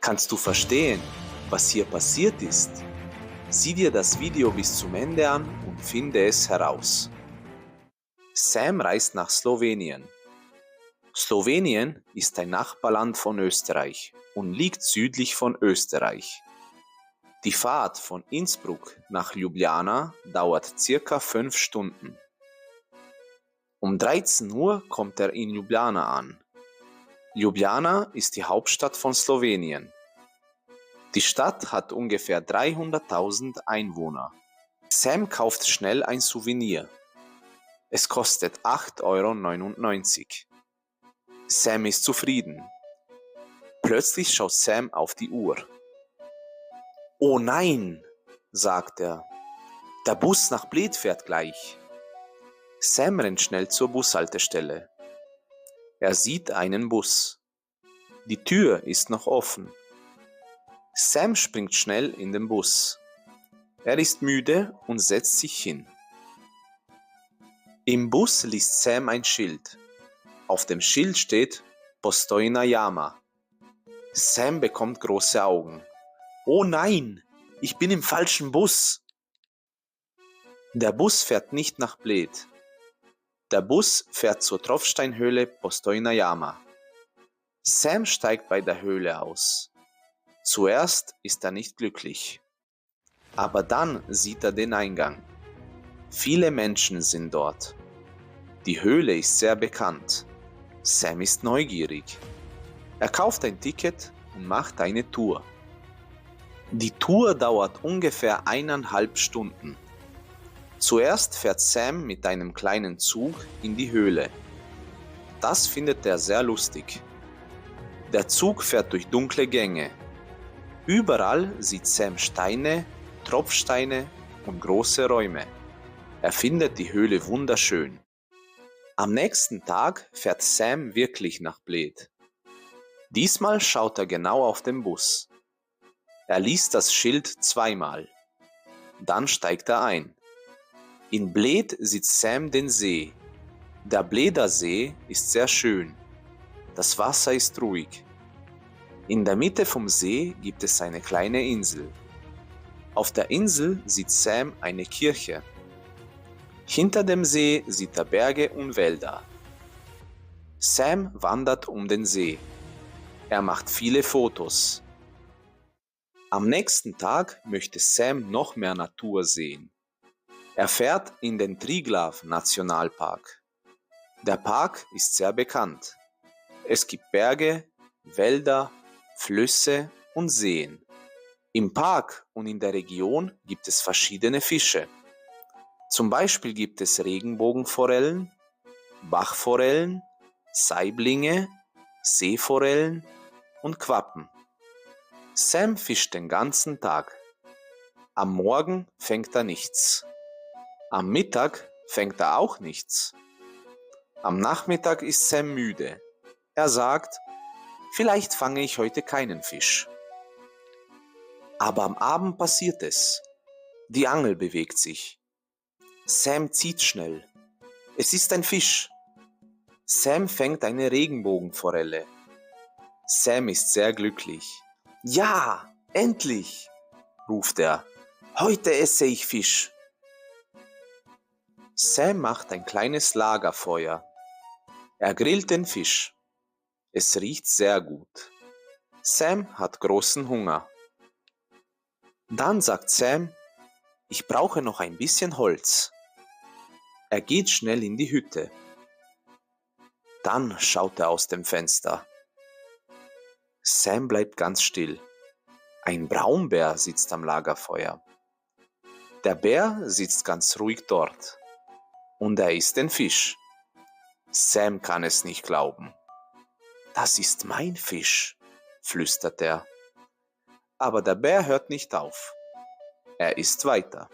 Kannst du verstehen, was hier passiert ist? Sieh dir das Video bis zum Ende an und finde es heraus. Sam reist nach Slowenien. Slowenien ist ein Nachbarland von Österreich und liegt südlich von Österreich. Die Fahrt von Innsbruck nach Ljubljana dauert circa 5 Stunden. Um 13 Uhr kommt er in Ljubljana an. Ljubljana ist die Hauptstadt von Slowenien. Die Stadt hat ungefähr 300.000 Einwohner. Sam kauft schnell ein Souvenir. Es kostet 8,99 €. Sam ist zufrieden. Plötzlich schaut Sam auf die Uhr. Oh nein, sagt er. Der Bus nach Bled fährt gleich. Sam rennt schnell zur Bushaltestelle. Er sieht einen Bus. Die Tür ist noch offen. Sam springt schnell in den Bus. Er ist müde und setzt sich hin. Im Bus liest Sam ein Schild. Auf dem Schild steht Postoj na Jama. Sam bekommt große Augen. Oh nein, ich bin im falschen Bus. Der Bus fährt nicht nach Bled. Der Bus fährt zur Tropfsteinhöhle Postoj na Jama. Sam steigt bei der Höhle aus. Zuerst ist er nicht glücklich. Aber dann sieht er den Eingang. Viele Menschen sind dort. Die Höhle ist sehr bekannt. Sam ist neugierig. Er kauft ein Ticket und macht eine Tour. Die Tour dauert ungefähr 1,5 Stunden. Zuerst fährt Sam mit einem kleinen Zug in die Höhle. Das findet er sehr lustig. Der Zug fährt durch dunkle Gänge. Überall sieht Sam Steine, Tropfsteine und große Räume. Er findet die Höhle wunderschön. Am nächsten Tag fährt Sam wirklich nach Bled. Diesmal schaut er genau auf den Bus. Er liest das Schild zweimal. Dann steigt er ein. In Bled sieht Sam den See. Der Bleder See ist sehr schön. Das Wasser ist ruhig. In der Mitte vom See gibt es eine kleine Insel. Auf der Insel sieht Sam eine Kirche. Hinter dem See sieht er Berge und Wälder. Sam wandert um den See. Er macht viele Fotos. Am nächsten Tag möchte Sam noch mehr Natur sehen. Er fährt in den Triglav Nationalpark. Der Park ist sehr bekannt. Es gibt Berge, Wälder, Flüsse und Seen. Im Park und in der Region gibt es verschiedene Fische. Zum Beispiel gibt es Regenbogenforellen, Bachforellen, Saiblinge, Seeforellen und Quappen. Sam fischt den ganzen Tag. Am Morgen fängt er nichts. Am Mittag fängt er auch nichts. Am Nachmittag ist Sam müde. Er sagt, vielleicht fange ich heute keinen Fisch. Aber am Abend passiert es. Die Angel bewegt sich. Sam zieht schnell. Es ist ein Fisch. Sam fängt eine Regenbogenforelle. Sam ist sehr glücklich. Ja, endlich, ruft er. Heute esse ich Fisch. Sam macht ein kleines Lagerfeuer. Er grillt den Fisch. Es riecht sehr gut. Sam hat großen Hunger. Dann sagt Sam, ich brauche noch ein bisschen Holz. Er geht schnell in die Hütte. Dann schaut er aus dem Fenster. Sam bleibt ganz still. Ein Braunbär sitzt am Lagerfeuer. Der Bär sitzt ganz ruhig dort. Und er isst den Fisch. Sam kann es nicht glauben. Das ist mein Fisch, flüstert er. Aber der Bär hört nicht auf. Er isst weiter.